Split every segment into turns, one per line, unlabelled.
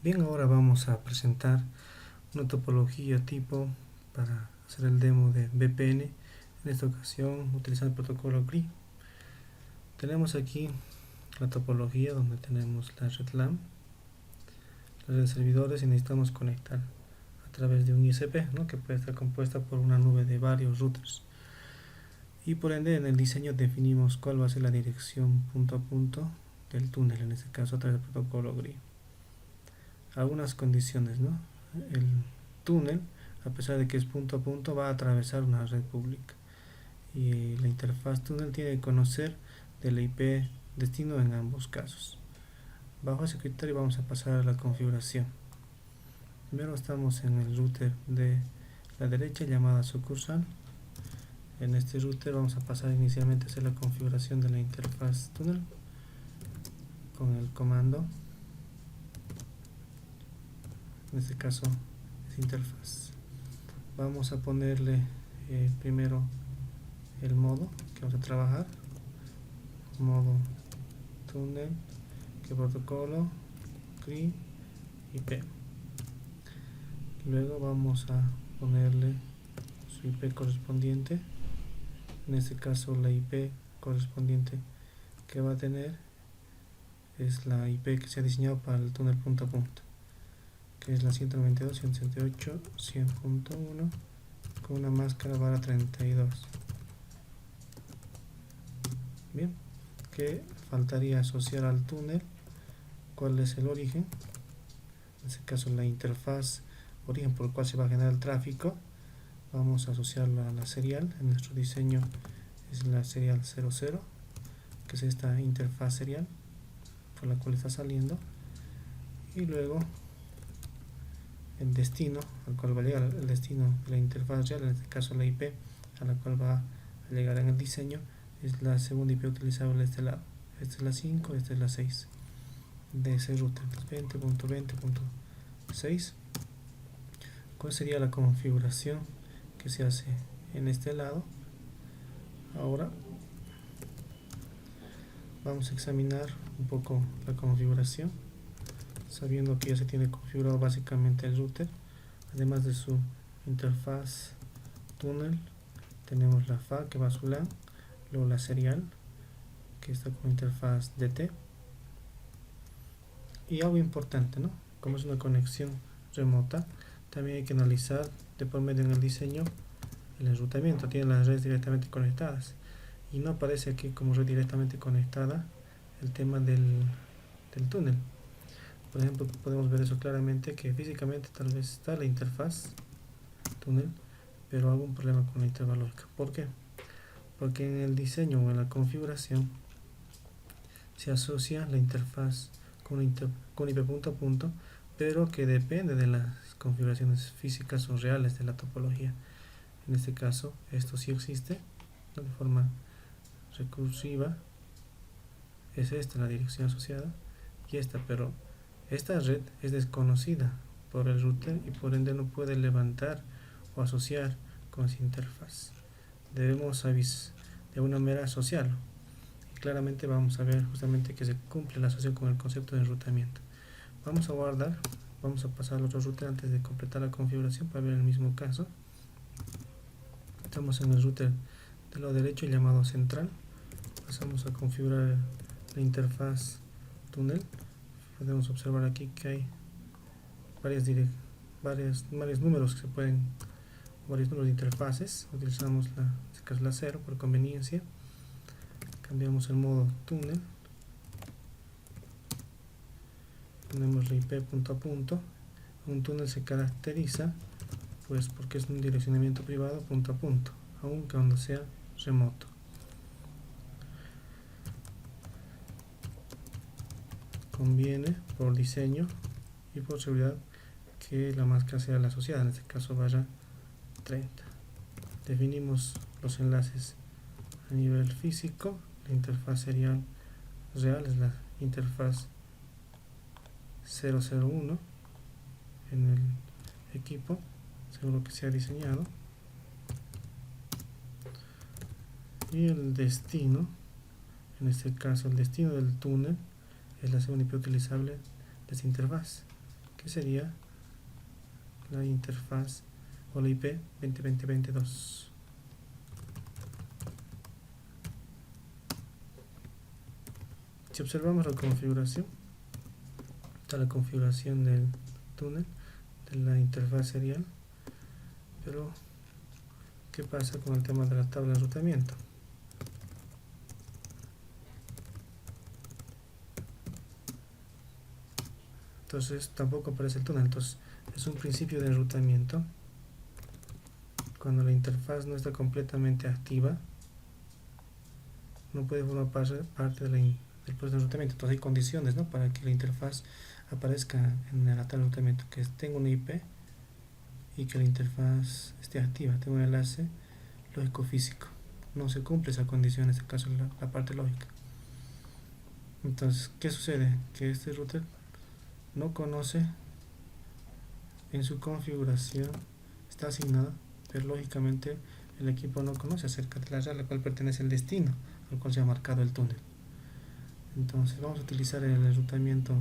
Bien, ahora vamos a presentar una topología tipo para hacer el demo de VPN, en esta ocasión utilizando el protocolo GRI. Tenemos aquí la topología donde tenemos la red LAN, la red de servidores, y necesitamos conectar a través de un ISP, ¿no?, que puede estar compuesta por una nube de varios routers. Y por ende en el diseño definimos cuál va a ser la dirección punto a punto del túnel, en este caso a través del protocolo GRI. Algunas condiciones, ¿no? El túnel, a pesar de que es punto a punto, va a atravesar una red pública, y la interfaz túnel tiene que conocer del IP destino en ambos casos. Bajo ese criterio vamos a pasar a la configuración. Primero estamos en el router de la derecha llamada sucursal. En este router vamos a pasar inicialmente a hacer la configuración de la interfaz túnel con el comando, en este caso es interfaz. Vamos a ponerle primero el modo que vamos a trabajar, modo túnel, que protocolo, GRI, IP. Luego vamos a ponerle su IP correspondiente, en este caso la IP correspondiente que va a tener es la IP que se ha diseñado para el túnel punto a punto, que es la 192.168.100.1 con una máscara barra 32. Bien, que faltaría asociar al túnel cuál es el origen, en este caso la interfaz origen por el cual se va a generar el tráfico. Vamos a asociarla a la serial. En nuestro diseño es la serial 00, que es esta interfaz serial por la cual está saliendo, y luego el destino al cual va a llegar, el destino de la interfaz real, en este caso la IP a la cual va a llegar en el diseño, es la segunda IP utilizable de este lado. Esta es la 5, esta es la 6 de ese router, 20.20.6. ¿Cuál sería la configuración que se hace en este lado? Ahora vamos a examinar un poco la configuración, sabiendo que ya se tiene configurado básicamente el router. Además de su interfaz túnel, tenemos la FA que va a su LAN, luego la serial que está con interfaz DT, y algo importante, ¿no? Como es una conexión remota, también hay que analizar de por medio en el diseño el enrutamiento. Tiene las redes directamente conectadas y no aparece aquí como red directamente conectada el tema del túnel. Por ejemplo, podemos ver eso claramente, que físicamente tal vez está la interfaz túnel, pero algún problema con la interfaz lógica. ¿Por qué? Porque en el diseño o en la configuración se asocia la interfaz con IP punto a punto, pero que depende de las configuraciones físicas o reales de la topología. En este caso esto sí existe, ¿no?, de forma recursiva. Es esta la dirección asociada y esta, pero esta red es desconocida por el router y por ende no puede levantar o asociar con su interfaz. Debemos de una manera asociarlo, y claramente vamos a ver justamente que se cumple la asociación con el concepto de enrutamiento. Vamos a guardar, vamos a pasar al otro router antes de completar la configuración para ver el mismo caso. Estamos en el router del lado derecho llamado central. Pasamos a configurar la interfaz túnel. Podemos observar aquí que hay varios números que se pueden, varios números de interfaces. Utilizamos la 0 por conveniencia. Cambiamos el modo túnel, ponemos la IP punto a punto. Un túnel se caracteriza pues porque es un direccionamiento privado punto a punto, aunque cuando sea remoto. Conviene por diseño y por seguridad que la máscara sea la asociada, en este caso barra 30. Definimos los enlaces a nivel físico. La interfaz serial real es la interfaz 001 en el equipo, según lo que se ha diseñado. Y el destino, en este caso el destino del túnel, es la segunda IP utilizable de esta interfaz, que sería la interfaz o la IP 20.20.22. Si observamos la configuración, está la configuración del túnel, de la interfaz serial, pero ¿qué pasa con el tema de la tabla de enrutamiento? Entonces tampoco aparece el túnel. Entonces es un principio de enrutamiento. Cuando la interfaz no está completamente activa, no puede formar parte del proceso de enrutamiento. Entonces hay condiciones, ¿no?, para que la interfaz aparezca en la tabla de enrutamiento, que tenga una IP y que la interfaz esté activa, tenga un enlace lógico-físico. No se cumple esa condición, en este caso la parte lógica. Entonces, ¿qué sucede? Que este router no conoce, en su configuración está asignada, pero lógicamente el equipo no conoce acerca de la red a la cual pertenece el destino al cual se ha marcado el túnel. Entonces vamos a utilizar el enrutamiento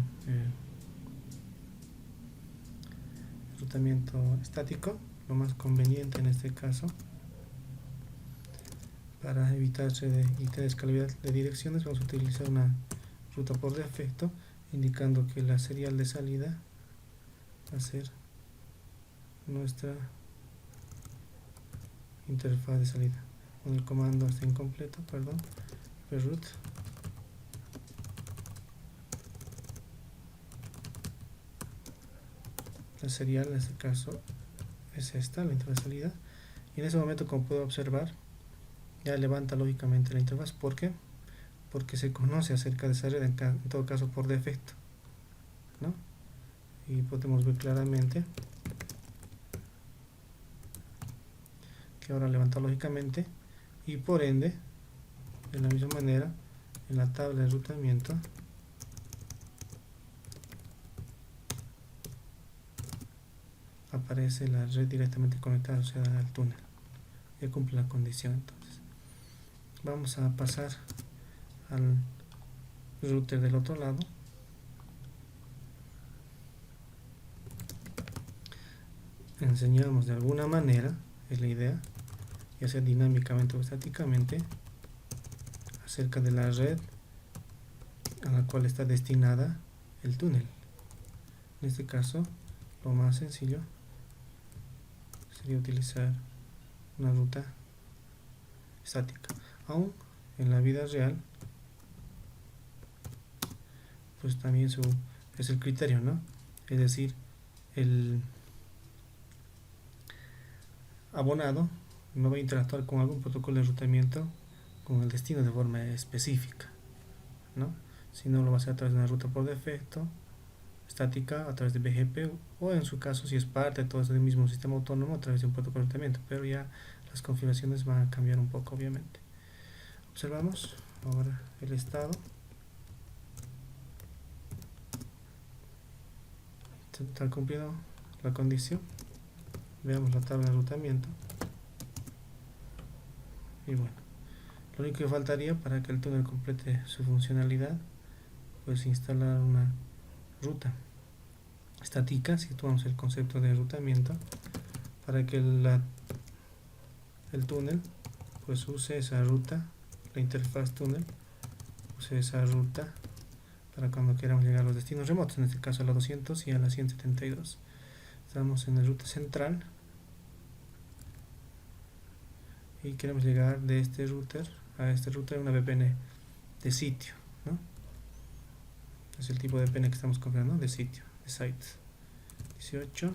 estático, lo más conveniente en este caso, para evitar descalabilidad de direcciones. Vamos a utilizar una ruta por defecto, indicando que la serial de salida va a ser nuestra interfaz de salida. Con el comando está incompleto, perdón, root la serial en este caso es esta, la interfaz de salida, y en ese momento, como puedo observar, ya levanta lógicamente la interfaz. ¿Por qué? Porque se conoce acerca de esa red, en todo caso por defecto, ¿no? Y podemos ver claramente que ahora levanta lógicamente, y por ende, de la misma manera, en la tabla de enrutamiento aparece la red directamente conectada, o sea, al túnel. Ya cumple la condición. Entonces vamos a pasar al router del otro lado. Enseñamos de alguna manera, es la idea, ya sea dinámicamente o estáticamente, acerca de la red a la cual está destinada el túnel. En este caso, lo más sencillo sería utilizar una ruta estática. Aún en la vida real, pues también es el criterio, ¿no? Es decir, el abonado no va a interactuar con algún protocolo de enrutamiento con el destino de forma específica, ¿no? Sino lo va a hacer a través de una ruta por defecto estática, a través de BGP, o en su caso, si es parte de todo ese mismo sistema autónomo, a través de un protocolo de enrutamiento. Pero ya las configuraciones van a cambiar un poco, obviamente. Observamos ahora el estado. Está cumplido la condición. Veamos la tabla de enrutamiento. Y bueno, lo único que faltaría para que el túnel complete su funcionalidad, pues instalar una ruta estática, situamos el concepto de enrutamiento, para que el túnel pues use esa ruta, la interfaz túnel use esa ruta para cuando queramos llegar a los destinos remotos, en este caso a la 200 y a la 172. Estamos en la ruta central y queremos llegar de este router a este router, una VPN de sitio, ¿no? Es el tipo de VPN que estamos configurando, de sitio, de site. 18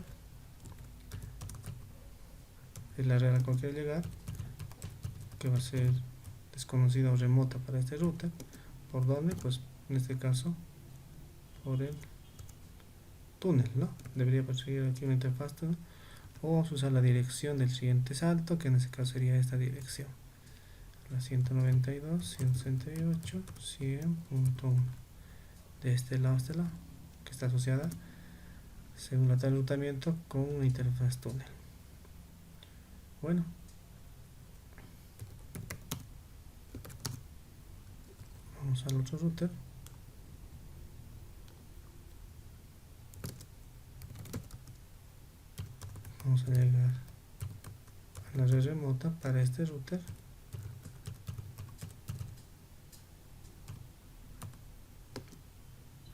es la red a la cual quiero llegar, que va a ser desconocida o remota para este router. ¿Por dónde? Pues en este caso por el túnel, ¿no? Debería perseguir aquí una interfaz túnel, o vamos a usar la dirección del siguiente salto, que en este caso sería esta dirección, la 192.168.100.1, de este lado a este lado, que está asociada según la tabla de enrutamiento con una interfaz túnel. Bueno, vamos al otro router. Vamos a llegar a la red remota para este router.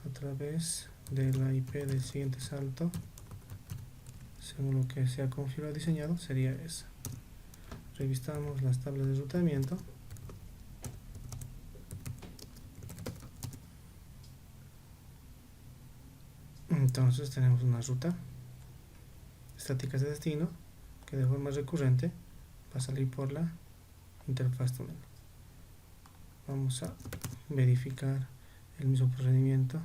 A través de la IP del siguiente salto, según lo que se ha configurado y diseñado, sería esa. Revisamos las tablas de enrutamiento. Entonces tenemos una ruta estática de destino que de forma recurrente va a salir por la interfaz túnel. Vamos a verificar el mismo procedimiento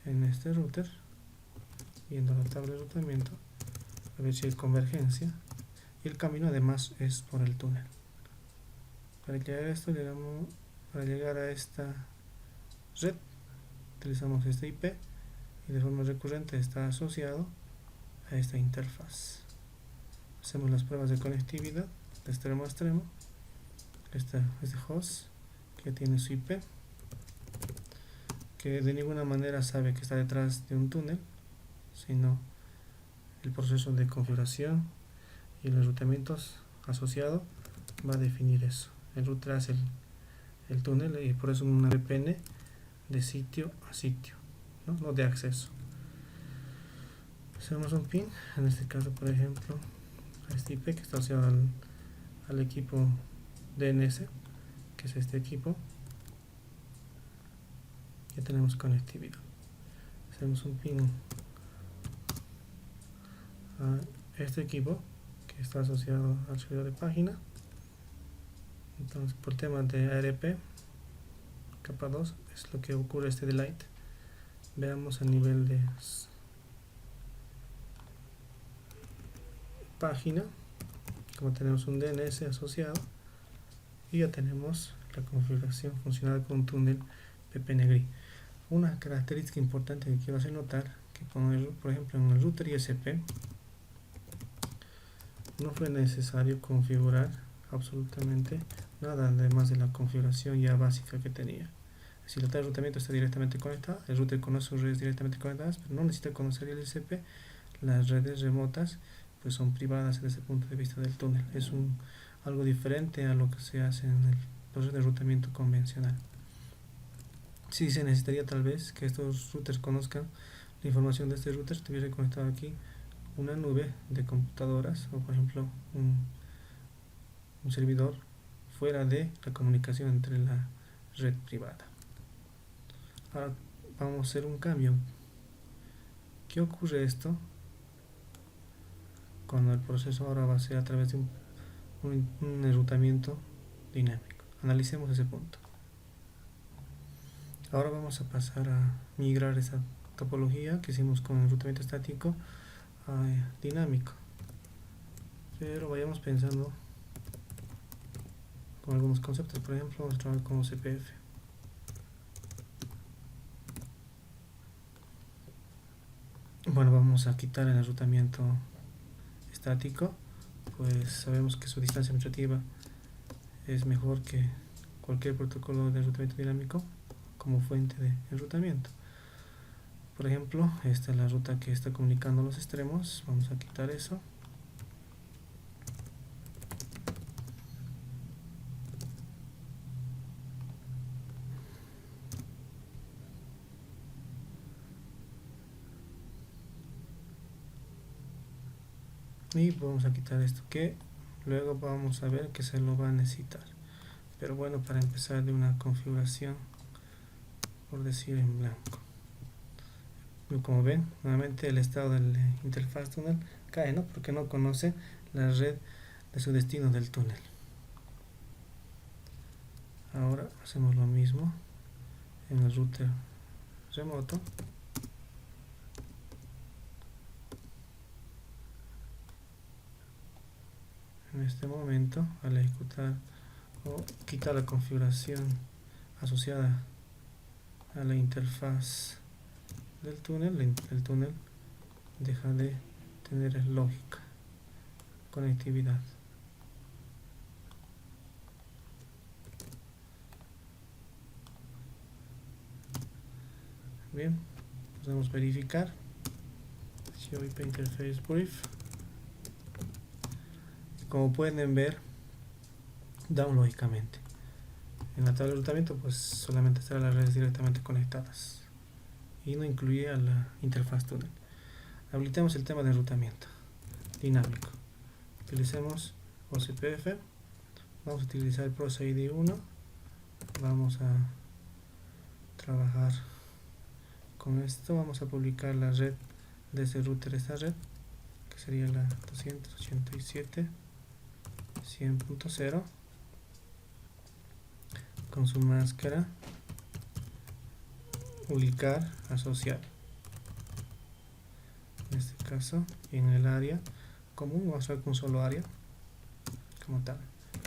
en este router, viendo la tabla de enrutamiento, a ver si hay convergencia, y el camino además es por el túnel. Para llegar a esto, para llegar a esta red, utilizamos este IP y de forma recurrente está asociado a esta interfaz. Hacemos las pruebas de conectividad de extremo a extremo. Este host que tiene su IP, que de ninguna manera sabe que está detrás de un túnel, sino el proceso de configuración y los enrutamientos asociado va a definir eso. El router hace el túnel y por eso una VPN de sitio a sitio, no de acceso. Hacemos un pin, en este caso por ejemplo a este IP que está asociado al equipo DNS, que es este equipo. Ya tenemos conectividad. Hacemos un pin a este equipo que está asociado al servidor de página. Entonces, por temas de ARP capa 2 es lo que ocurre este delete. Veamos a nivel de página, como tenemos un DNS asociado y ya tenemos la configuración funcional con un túnel VPN-GRI. Una característica importante que quiero hacer notar, que por ejemplo en el router ISP no fue necesario configurar absolutamente nada además de la configuración ya básica que tenía. Si la tabla de enrutamiento está directamente conectada, el router conoce sus redes directamente conectadas, pero no necesita conocer el ISP. Las redes remotas pues son privadas desde el punto de vista del túnel. Es algo diferente a lo que se hace en el proceso de enrutamiento convencional. Sí se necesitaría tal vez que estos routers conozcan la información de este router, estuviese conectado aquí una nube de computadoras o por ejemplo un servidor fuera de la comunicación entre la red privada. Ahora vamos a hacer un cambio. ¿Qué ocurre esto cuando el proceso ahora va a ser a través de un enrutamiento dinámico? Analicemos ese punto. Ahora vamos a pasar a migrar esa topología que hicimos con enrutamiento estático a dinámico, pero vayamos pensando con algunos conceptos. Por ejemplo, vamos a trabajar con CPF. Bueno, vamos a quitar el enrutamiento estático, pues sabemos que su distancia administrativa es mejor que cualquier protocolo de enrutamiento dinámico como fuente de enrutamiento. Por ejemplo, esta es la ruta que está comunicando los extremos. Vamos a quitar eso. Y vamos a quitar esto que luego vamos a ver que se lo va a necesitar. Pero bueno, para empezar de una configuración, por decir en blanco. Como ven, nuevamente el estado del interfaz túnel cae, ¿no? Porque no conoce la red de su destino del túnel. Ahora hacemos lo mismo en el router remoto. En este momento, al ejecutar o quitar la configuración asociada a la interfaz del túnel, el túnel deja de tener lógica, conectividad. Bien, podemos verificar. Show IP Interface Brief. como pueden ver, down lógicamente. En la tabla de enrutamiento pues solamente estarán las redes directamente conectadas y no incluye a la interfaz túnel. Habilitemos el tema de enrutamiento dinámico. Utilicemos OCPF. Vamos a utilizar el Process ID 1. Vamos a trabajar con esto. Vamos a publicar la red de ese router, esta red, que sería la 287.100.0 con su máscara, publicar, asociar. En este caso, y en el área común vamos a ver con un solo área como tal.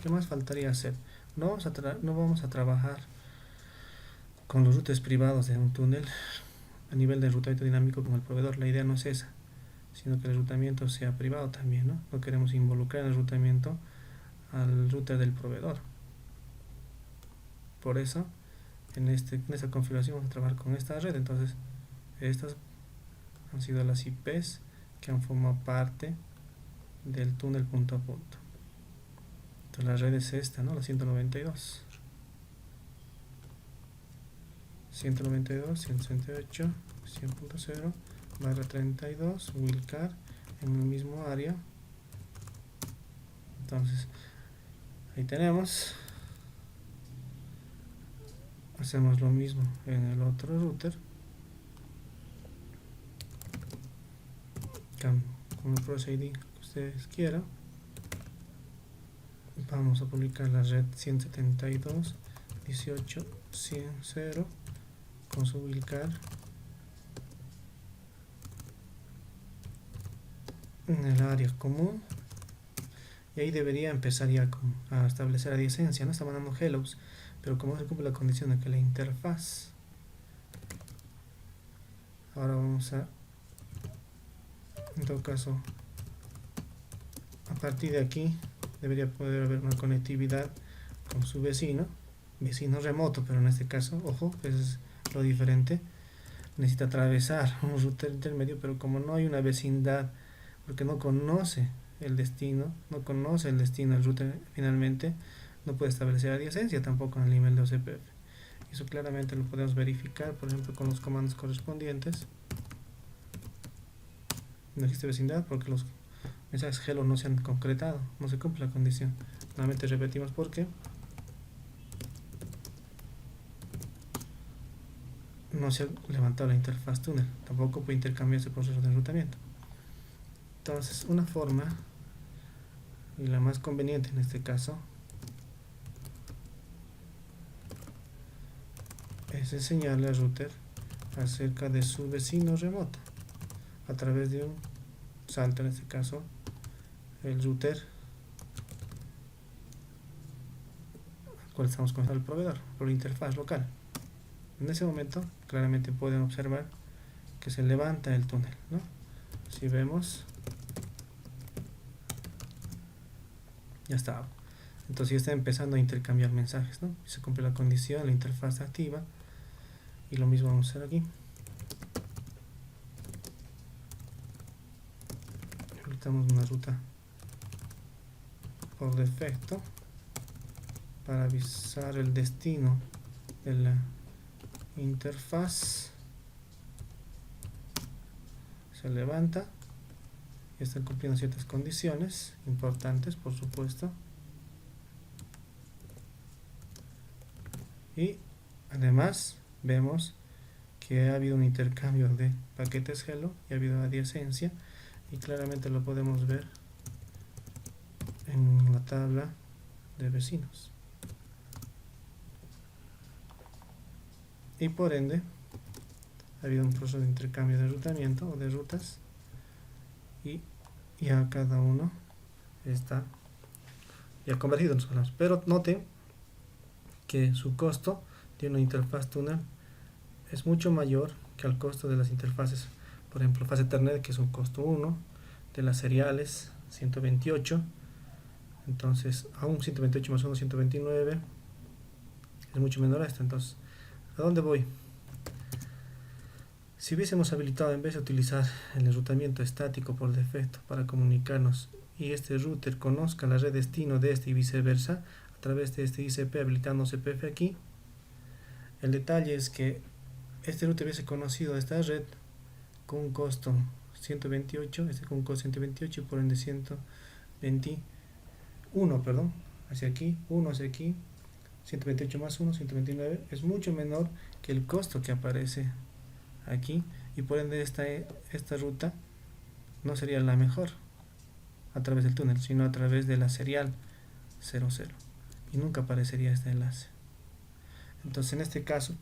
¿Qué más faltaría hacer? No vamos a trabajar con los routers privados de un túnel a nivel de enrutamiento dinámico con el proveedor. La idea no es esa, sino que el enrutamiento sea privado también, ¿no? No queremos involucrar en el enrutamiento al router del proveedor. Por eso, en esta configuración vamos a trabajar con esta red. Entonces, estas han sido las IPs que han formado parte del túnel punto a punto. Entonces la red es esta, ¿no? La 192, 168, 100.0, barra 32, Wildcard, en el mismo área. Entonces, ahí tenemos. Hacemos lo mismo en el otro router. Con el Process ID que ustedes quieran. Vamos a publicar la red 172.18.100.0 con su wildcard en el área común, y ahí debería empezar ya a establecer adyacencia. No está mandando hellos, pero como se cumple la condición de que la interfaz, ahora vamos a, en todo caso, a partir de aquí debería poder haber una conectividad con su vecino remoto, pero en este caso, ojo, es lo diferente. Necesita atravesar un router intermedio, pero como no hay una vecindad, porque no conoce el destino del router finalmente, no puede establecer adyacencia tampoco en el nivel de OCPF. Eso claramente lo podemos verificar, por ejemplo, con los comandos correspondientes. No existe vecindad porque los mensajes hello no se han concretado, no se cumple la condición. Nuevamente repetimos por qué. No se ha levantado la interfaz túnel, tampoco puede intercambiarse el proceso de enrutamiento. Entonces, una forma, y la más conveniente en este caso, es enseñarle al router acerca de su vecino remoto a través de un salto, en este caso el router al cual estamos conectando al proveedor por la interfaz local. En ese momento claramente pueden observar que se levanta el túnel, ¿no? Si vemos, ya está. Entonces ya está empezando a intercambiar mensajes, ¿no? Se cumple la condición, la interfaz activa, y lo mismo vamos a hacer aquí. Habilitamos una ruta por defecto para avisar el destino de la interfaz. Se levanta y están cumpliendo ciertas condiciones importantes, por supuesto, y además vemos que ha habido un intercambio de paquetes hello y ha habido adyacencia, y claramente lo podemos ver en la tabla de vecinos, y por ende ha habido un proceso de intercambio de enrutamiento o de rutas, y ya cada uno está ya convertido en zonas. Pero noten que su costo de una interfaz túnel es mucho mayor que el costo de las interfaces, por ejemplo fase Ethernet, que es un costo 1, de las seriales 128. Entonces aún 128 más 1, 129, es mucho menor a esto. Entonces, ¿a dónde voy? Si hubiésemos habilitado, en vez de utilizar el enrutamiento estático por defecto para comunicarnos y este router conozca la red destino de este y viceversa a través de este ICP habilitando CPF aquí, el detalle es que este router hubiese conocido esta red con un costo 128, este con un costo 128 y por ende 121, perdón, hacia aquí, 1 hacia aquí, 128 más 1, 129, es mucho menor que el costo que aparece aquí y por ende esta ruta no sería la mejor a través del túnel, sino a través de la serial 00 y nunca aparecería este enlace. Entonces en este caso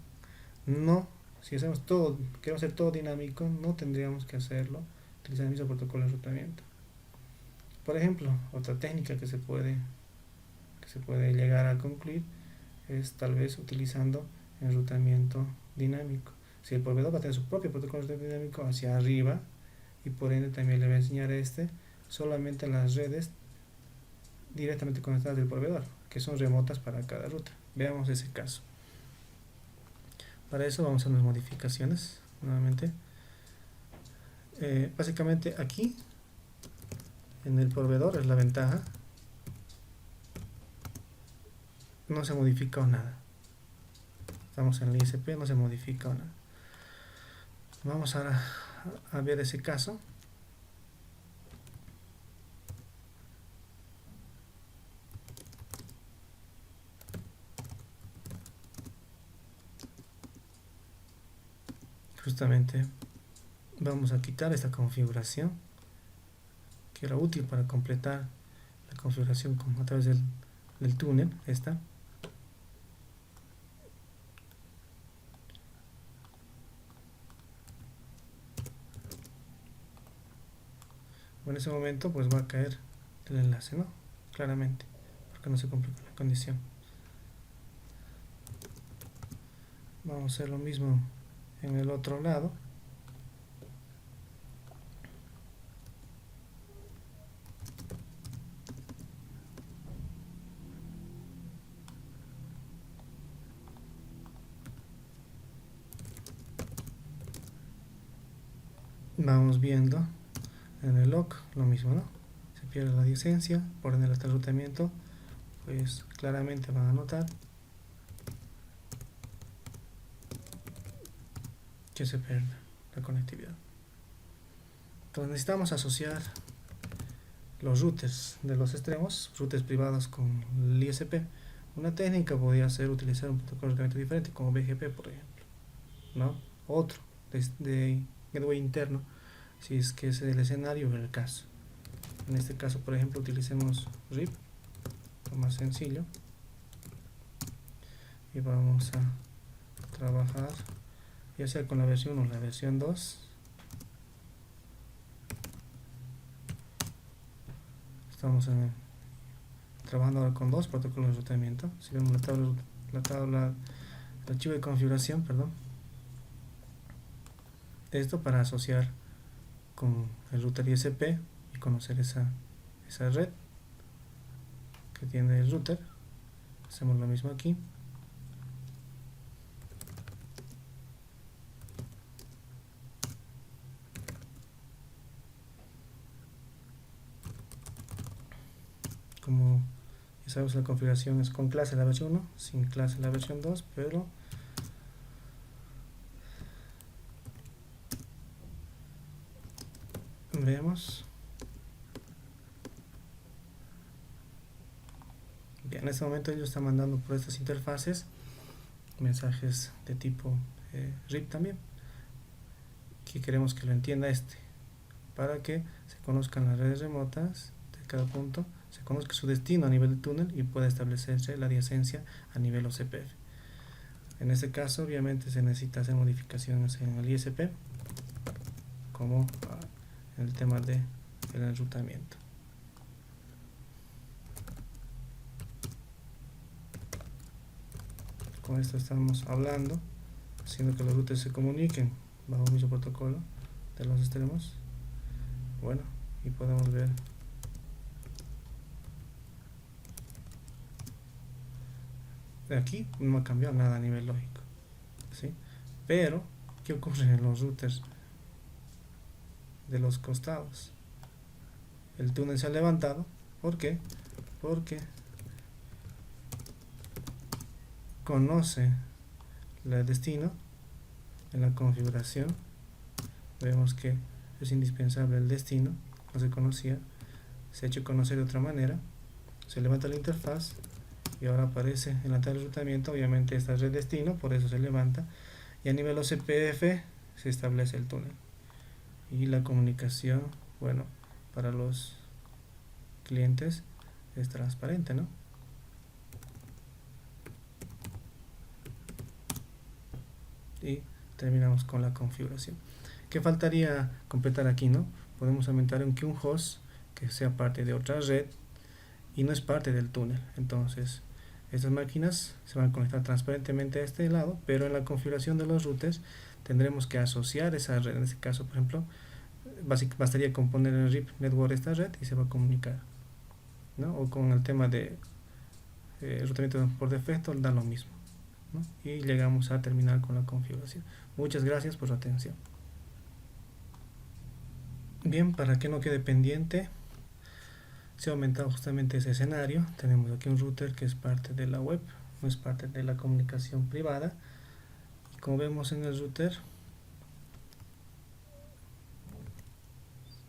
no, si hacemos todo, queremos hacer todo dinámico, no tendríamos que hacerlo utilizando el mismo protocolo de enrutamiento. Por ejemplo, otra técnica que se puede llegar a concluir es tal vez utilizando enrutamiento dinámico. Si el proveedor va a tener su propio protocolo de dinámico hacia arriba y por ende también le va a enseñar solamente las redes directamente conectadas del proveedor, que son remotas para cada ruta. Veamos ese caso. Para eso vamos a unas modificaciones nuevamente. Básicamente aquí en el proveedor es la ventaja, no se ha modificado nada. Estamos en el ISP, no se ha modificado nada. Vamos ahora a ver ese caso. Justamente vamos a quitar esta configuración que era útil para completar la configuración a través del túnel. Esta en ese momento pues va a caer el enlace, ¿no? Claramente, porque no se cumple con la condición. Vamos a hacer lo mismo en el otro lado. Vamos viendo en el log lo mismo, ¿no? Se pierde la adyacencia, por ende el enrutamiento, pues claramente van a notar que se pierde la conectividad. Entonces necesitamos asociar los routers de los extremos, routers privados con el ISP. Una técnica podría ser utilizar un protocolo de diferente como BGP, por ejemplo, ¿no? Otro de gateway interno, si es que ese es el escenario o el caso. En este caso, por ejemplo, utilicemos RIP, lo más sencillo, y vamos a trabajar ya sea con la versión 1 o la versión 2. Estamos trabajando ahora con dos protocolos de enrutamiento. Si vemos el archivo de configuración, perdón, esto para asociar con el router ISP y conocer esa red que tiene el router. Hacemos lo mismo aquí. Como ya sabemos, la configuración es con clase la versión 1, sin clase la versión 2, pero veamos. Bien, en este momento ellos están mandando por estas interfaces mensajes de tipo RIP también, que queremos que lo entienda para que se conozcan las redes remotas de cada punto, se conozca su destino a nivel de túnel y pueda establecerse la adyacencia a nivel OCPF. En este caso obviamente se necesita hacer modificaciones en el ISP, como en el tema del enrutamiento. Con esto estamos hablando, haciendo que los routers se comuniquen bajo el mismo protocolo de los extremos. Bueno, y podemos ver aquí no ha cambiado nada a nivel lógico, ¿sí? Pero ¿qué ocurre en los routers de los costados? el túnel se ha levantado. ¿Por qué? Porque conoce el destino. En la configuración vemos que es indispensable el destino, no se conocía, se ha hecho conocer de otra manera, se levanta la interfaz y ahora aparece en la tabla de enrutamiento, obviamente esta es el destino, por eso se levanta, y a nivel OCPF se establece el túnel. Y la comunicación, bueno, para los clientes es transparente, ¿no? Y terminamos con la configuración. ¿Qué faltaría completar aquí, no? Podemos aumentar un host que sea parte de otra red y no es parte del túnel. Entonces, estas máquinas se van a conectar transparentemente a este lado, pero en la configuración de los routers tendremos que asociar esa red. En este caso, por ejemplo, bastaría con poner en RIP network esta red y se va a comunicar, ¿no? O con el tema de enrutamiento por defecto, da lo mismo, ¿no? Y llegamos a terminar con la configuración. Muchas gracias por su atención. Bien, para que no quede pendiente, se ha aumentado justamente ese escenario. Tenemos aquí un router que es parte de la web, no es parte de la comunicación privada. Y como vemos en el router,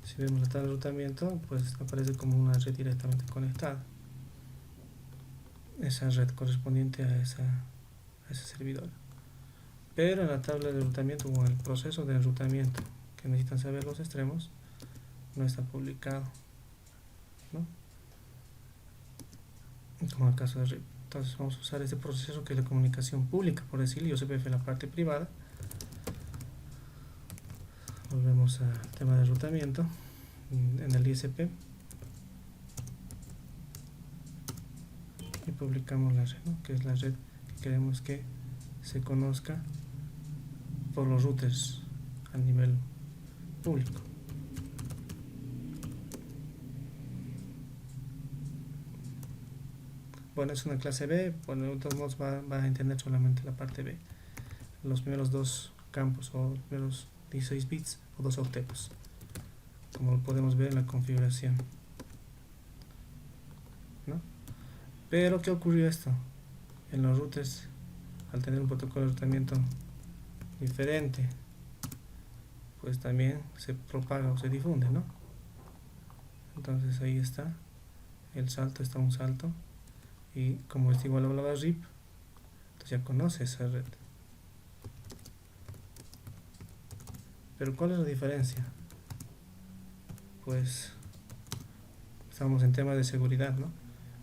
si vemos la tabla de enrutamiento, pues aparece como una red directamente conectada. Esa red correspondiente a ese servidor. Pero en la tabla de enrutamiento o en el proceso de enrutamiento que necesitan saber los extremos, no está publicado, ¿no? Como el caso de RIP. Entonces vamos a usar este proceso que es la comunicación pública, por decirlo, y OCPF la parte privada. Volvemos al tema de enrutamiento en el ISP y publicamos la red, ¿no? Que es la red que queremos que se conozca por los routers a nivel público. Bueno, es una clase B, bueno, de todos modos va a entender solamente la parte B, los primeros dos campos o los primeros 16 bits o 2 octetos, como lo podemos ver en la configuración, ¿no? Pero ¿qué ocurrió esto? En los routers, al tener un protocolo de enrutamiento diferente, pues también se propaga o se difunde, ¿no? Entonces ahí está, el salto está un salto, y como es igual a la RIP, entonces ya conoce esa red. Pero ¿cuál es la diferencia? Pues estamos en temas de seguridad, ¿no?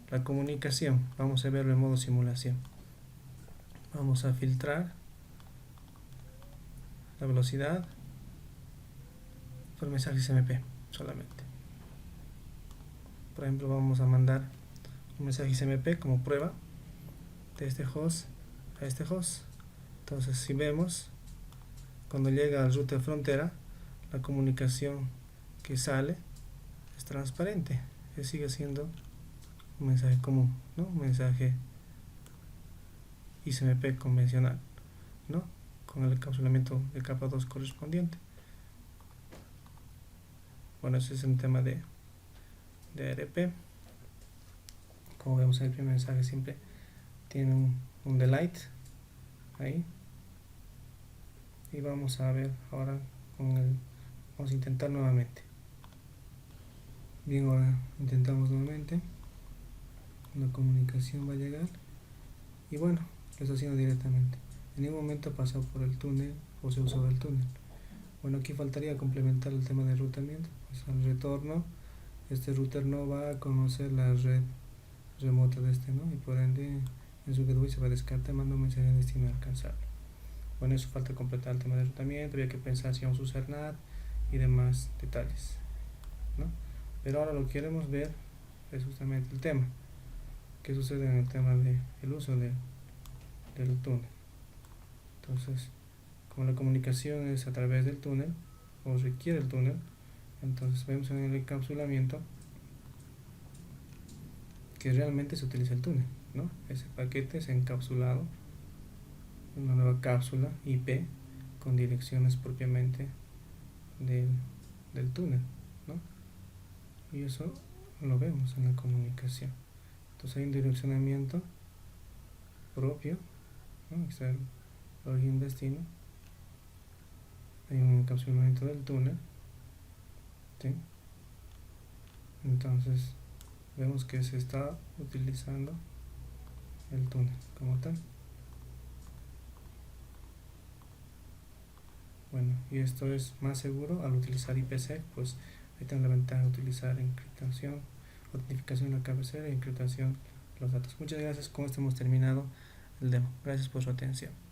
La comunicación, vamos a verlo en modo simulación. Vamos a filtrar la velocidad por mensajes SMP solamente. Por ejemplo, vamos a mandar un mensaje SMP como prueba de este host a este host. Entonces, si vemos, cuando llega al router frontera, la comunicación que sale es transparente, que sigue siendo un mensaje común, ¿no? Un mensaje ISMP convencional, ¿no? Con el encapsulamiento de capa 2 correspondiente. Bueno, ese es un tema de ARP. Como vemos, el primer mensaje siempre tiene un delete ahí. Y vamos a ver ahora vamos a intentar nuevamente. Bien, ahora intentamos nuevamente. La comunicación va a llegar. Y bueno, lo está haciendo directamente. En ningún momento ha pasado por el túnel o se usó el túnel. Bueno, aquí faltaría complementar el tema de enrutamiento. Pues al retorno, este router no va a conocer la red remota de este, ¿no? Y por ende, en su gateway se va a descartar, manda un mensaje de destino alcanzable. Bueno, eso falta completar el tema de enrutamiento, había que pensar si vamos a usar NAT y demás detalles, ¿no? Pero ahora lo que queremos ver es justamente el tema. ¿Qué sucede en el tema del uso del túnel? Entonces, como la comunicación es a través del túnel, o requiere el túnel, entonces vemos en el encapsulamiento que realmente se utiliza el túnel, ¿no? Ese paquete es encapsulado en una nueva cápsula IP con direcciones propiamente del túnel, ¿no? y eso lo vemos en la comunicación. Entonces hay un direccionamiento propio, ¿no? Está el origen-destino, hay un encapsulamiento del túnel, ¿sí? Entonces vemos que se está utilizando el túnel como tal. Bueno, y esto es más seguro al utilizar IPsec, pues ahí tengo la ventaja de utilizar encriptación, autentificación en la cabecera y encriptación de los datos. Muchas gracias, con esto hemos terminado el demo. Gracias por su atención.